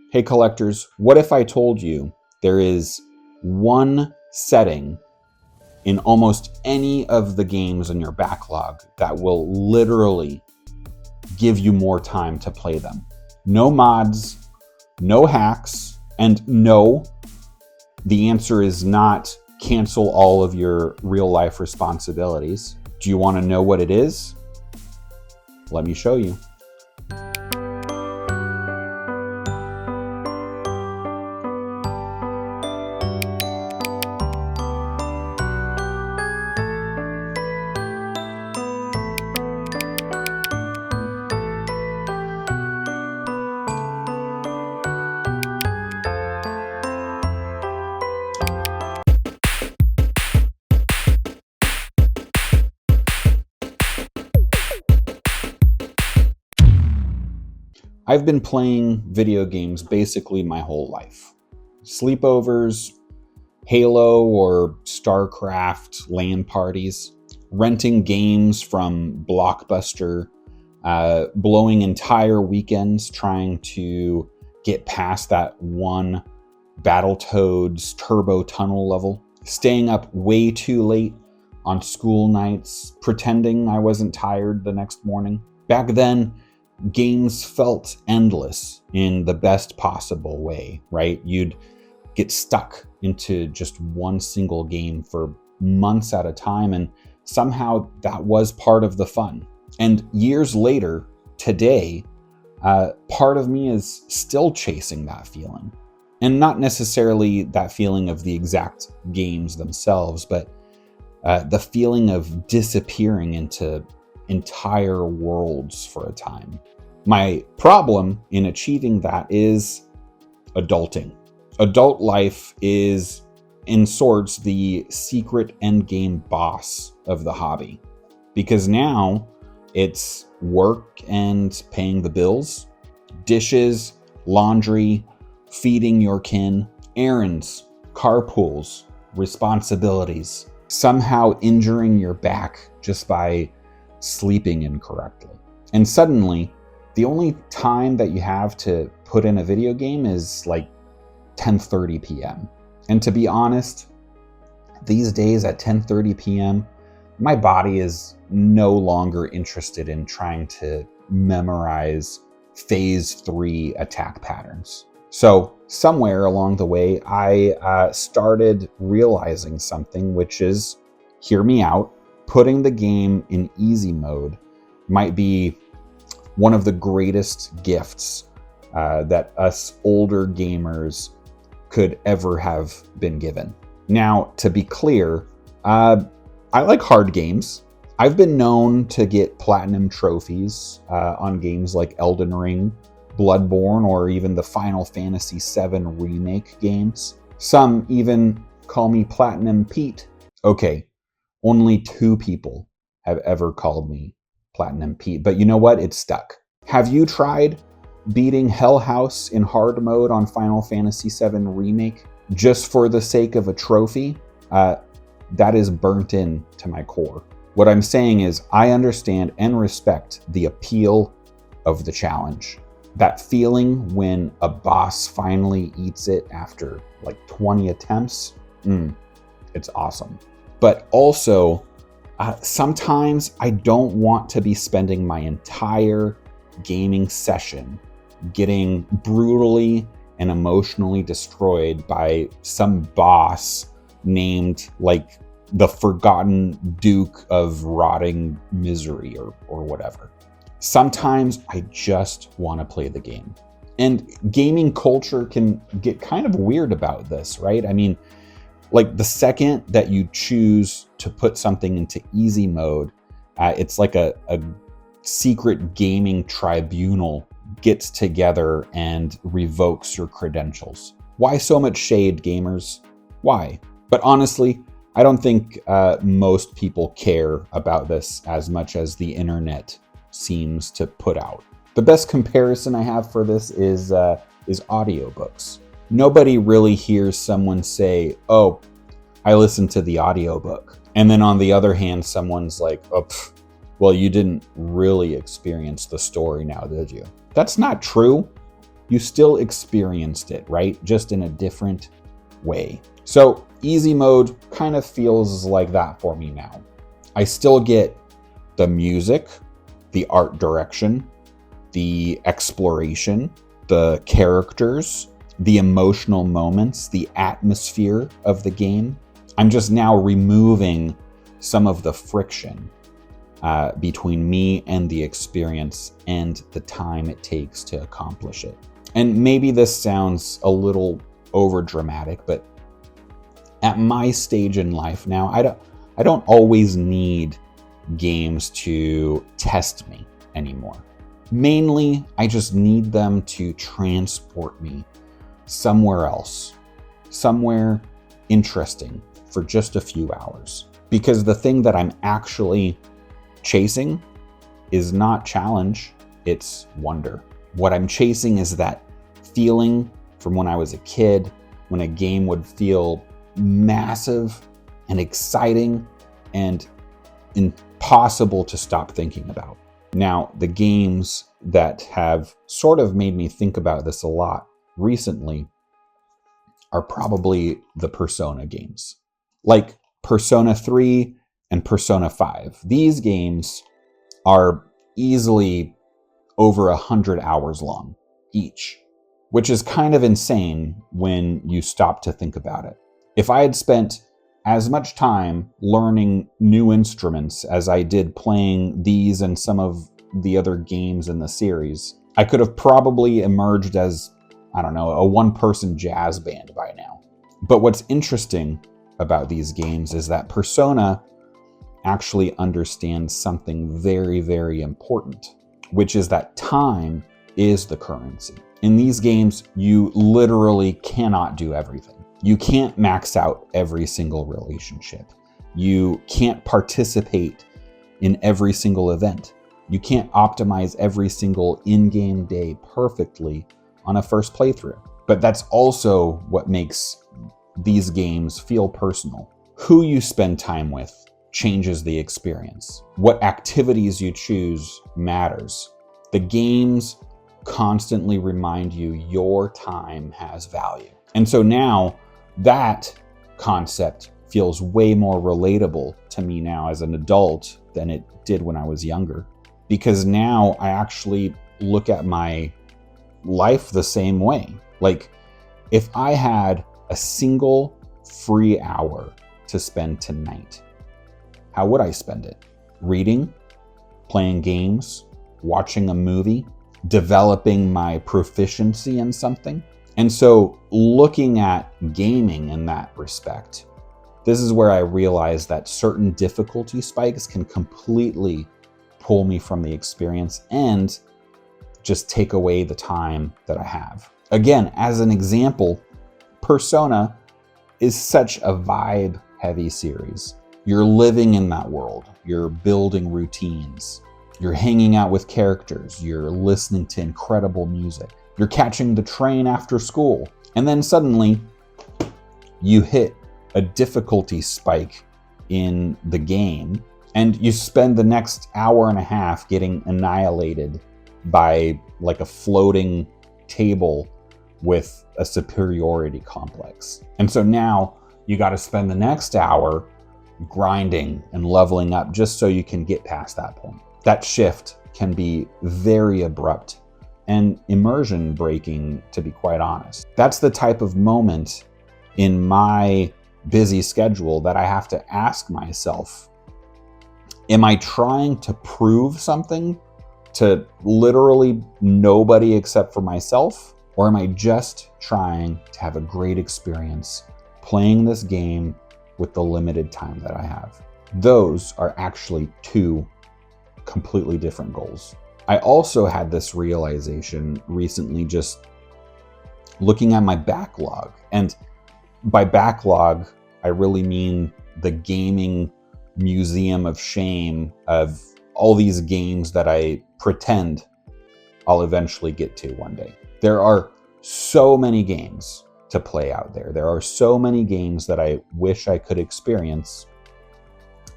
Hey collectors, what if I told you there is one setting in almost any of the games in your backlog that will literally give you more time to play them? No mods, no hacks, and no, the answer is not cancel all of your real life responsibilities. Do you want to know what it is? Let me show you. I've been playing video games basically my whole life. Sleepovers, Halo or StarCraft LAN parties, renting games from Blockbuster, blowing entire weekends trying to get past that one Battletoads turbo tunnel level, staying up way too late on school nights, pretending I wasn't tired the next morning. Back then, games felt endless in the best possible way, right? You'd get stuck into just one single game for months at a time, and somehow that was part of the fun. And years later, today, part of me is still chasing that feeling. And not necessarily that feeling of the exact games themselves, but the feeling of disappearing into entire worlds for a time. My problem in achieving that is adulting. Adult life is, in sorts, the secret endgame boss of the hobby. Because now it's work and paying the bills, dishes, laundry, feeding your kin, errands, carpools, responsibilities, somehow injuring your back just by sleeping incorrectly. And suddenly, the only time that you have to put in a video game is like 10:30 p.m. And to be honest, these days at 10:30 p.m., my body is no longer interested in trying to memorize phase 3 attack patterns. So somewhere along the way, I started realizing something, which is, hear me out, putting the game in easy mode might be one of the greatest gifts that us older gamers could ever have been given. Now, to be clear, I like hard games. I've been known to get platinum trophies on games like Elden Ring, Bloodborne, or even the Final Fantasy VII Remake games. Some even call me Platinum Pete. Okay, only 2 people have ever called me Platinum Pete, but you know what? It's stuck. Have you tried beating Hell House in hard mode on Final Fantasy VII Remake just for the sake of a trophy? That is burnt in to my core. What I'm saying is I understand and respect the appeal of the challenge. That feeling when a boss finally eats it after like 20 attempts, it's awesome. But also, sometimes I don't want to be spending my entire gaming session getting brutally and emotionally destroyed by some boss named like the Forgotten Duke of Rotting Misery or whatever. Sometimes I just want to play the game. And gaming culture can get kind of weird about this, right? I mean, like the second that you choose to put something into easy mode, it's like a secret gaming tribunal gets together and revokes your credentials. Why so much shade, gamers? Why? But honestly, I don't think most people care about this as much as the internet seems to put out. The best comparison I have for this is audiobooks. Nobody really hears someone say, "Oh, I listened to the audiobook." And then on the other hand, someone's like, "Oh, well, you didn't really experience the story now, did you?" That's not true. you still experienced it, right? Just in a different way. So easy mode kind of feels like that for me now. I still get the music, the art direction, the exploration, the characters, the emotional moments, the atmosphere of the game. I'm just now removing some of the friction between me and the experience and the time it takes to accomplish it. And maybe this sounds a little over dramatic, but at my stage in life now, I don't always need games to test me anymore. Mainly, I just need them to transport me somewhere else, somewhere interesting for just a few hours. Because the thing that I'm actually chasing is not challenge, it's wonder. What I'm chasing is that feeling from when I was a kid, when a game would feel massive and exciting and impossible to stop thinking about. Now, the games that have sort of made me think about this a lot recently are probably the Persona games, like Persona 3 and Persona 5. These games are easily over 100 hours long each, which is kind of insane when you stop to think about it. If I had spent as much time learning new instruments as I did playing these and some of the other games in the series, I could have probably emerged as, I don't know, a one-person jazz band by now. But what's interesting about these games is that Persona actually understands something very, very important, which is that time is the currency. In these games, you literally cannot do everything. You can't max out every single relationship. You can't participate in every single event. You can't optimize every single in-game day perfectly on a first playthrough. But that's also what makes these games feel personal. Who you spend time with changes the experience. What activities you choose matters. The games constantly remind you your time has value. And so now that concept feels way more relatable to me now as an adult than it did when I was younger. Because now I actually look at my life the same way. Like, if I had a single free hour to spend tonight, how would I spend it? Reading, playing games, watching a movie, developing my proficiency in something? And so looking at gaming in that respect, this is where I realized that certain difficulty spikes can completely pull me from the experience and just take away the time that I have. Again, as an example, Persona is such a vibe-heavy series. You're living in that world. You're building routines. You're hanging out with characters. You're listening to incredible music. You're catching the train after school. And then suddenly you hit a difficulty spike in the game and you spend the next hour and a half getting annihilated by like a floating table with a superiority complex. And so now you got to spend the next hour grinding and leveling up just so you can get past that point. That shift can be very abrupt and immersion breaking, to be quite honest. That's the type of moment in my busy schedule that I have to ask myself, am I trying to prove something to literally nobody except for myself? Or am I just trying to have a great experience playing this game with the limited time that I have? Those are actually two completely different goals. I also had this realization recently just looking at my backlog. And by backlog, I really mean the gaming museum of shame of all these games that I pretend I'll eventually get to one day. There are so many games to play out there. There are so many games that I wish I could experience.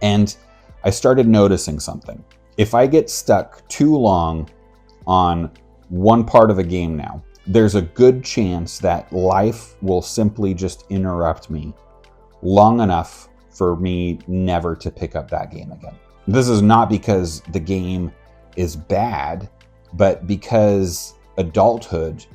And I started noticing something. If I get stuck too long on one part of a game now, there's a good chance that life will simply just interrupt me long enough for me never to pick up that game again. This is not because the game is bad, but because adulthood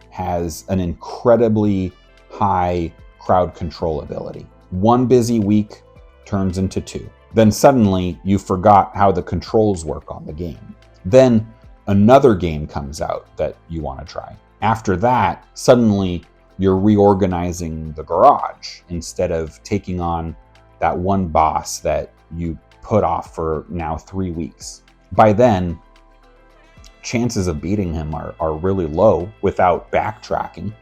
has an incredibly high crowd control ability. One busy week turns into two. Then suddenly you forgot how the controls work on the game. Then another game comes out that you want to try. After that, suddenly you're reorganizing the garage instead of taking on that one boss that you put off for now 3 weeks. By then, chances of beating him are really low without backtracking,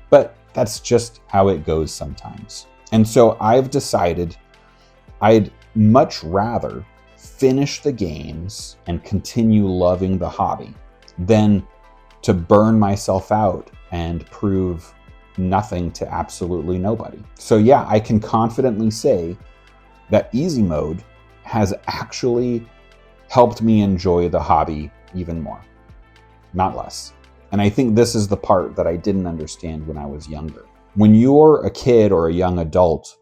but that's just how it goes sometimes. And so I've decided I'd much rather finish the games and continue loving the hobby than to burn myself out and prove nothing to absolutely nobody. So yeah, I can confidently say that easy mode has actually helped me enjoy the hobby even more, not less. And I think this is the part that I didn't understand when I was younger. When you're a kid or a young adult,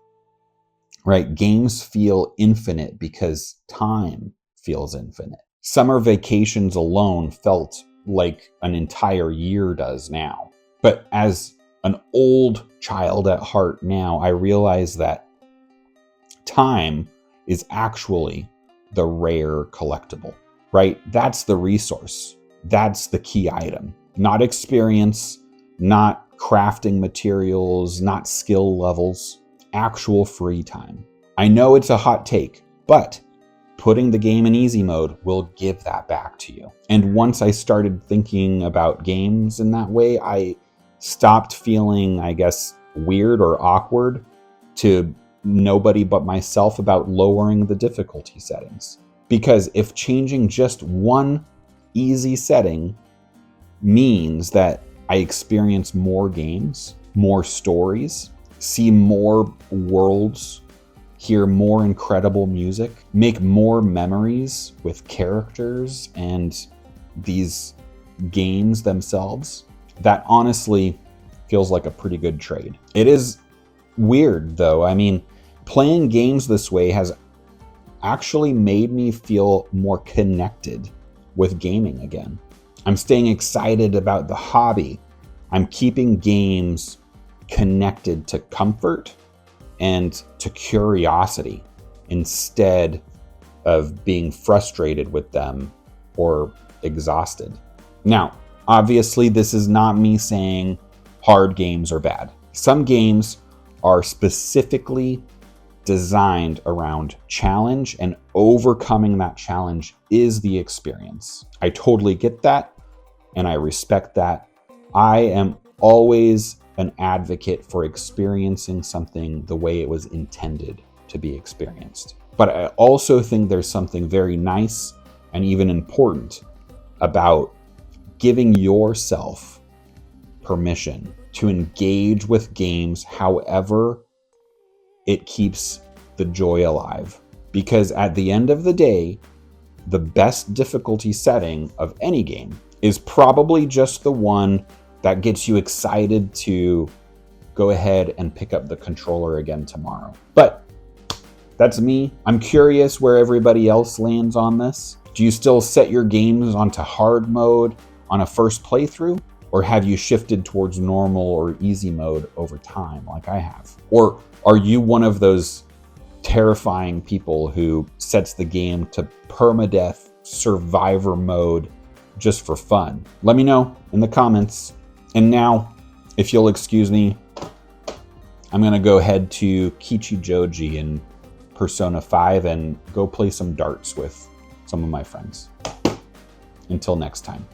right, games feel infinite because time feels infinite. Summer vacations alone felt like an entire year does now. But as an old child at heart now, I realize that time is actually the rare collectible, right? That's the resource. That's the key item. Not experience, not crafting materials, not skill levels, actual free time. I know it's a hot take, but putting the game in easy mode will give that back to you. And once I started thinking about games in that way, I stopped feeling, I guess, weird or awkward to nobody but myself about lowering the difficulty settings. Because if changing just one easy setting means that I experience more games, more stories, see more worlds, hear more incredible music, make more memories with characters and these games themselves, that honestly feels like a pretty good trade. It is weird though. I mean, playing games this way has actually made me feel more connected with gaming again. I'm staying excited about the hobby. I'm keeping games connected to comfort and to curiosity instead of being frustrated with them or exhausted. Now, obviously, this is not me saying hard games are bad. Some games are specifically designed around challenge, and overcoming that challenge is the experience. I totally get that, and I respect that. I am always an advocate for experiencing something the way it was intended to be experienced. But I also think there's something very nice and even important about giving yourself permission to engage with games however it keeps the joy alive. Because at the end of the day, the best difficulty setting of any game is probably just the one that gets you excited to go ahead and pick up the controller again tomorrow. But that's me. I'm curious where everybody else lands on this. Do you still set your games onto hard mode on a first playthrough? Or have you shifted towards normal or easy mode over time like I have? Or are you one of those terrifying people who sets the game to permadeath survivor mode just for fun? Let me know in the comments. And now, if you'll excuse me, I'm gonna go head to Kichijoji in Persona 5 and go play some darts with some of my friends. Until next time.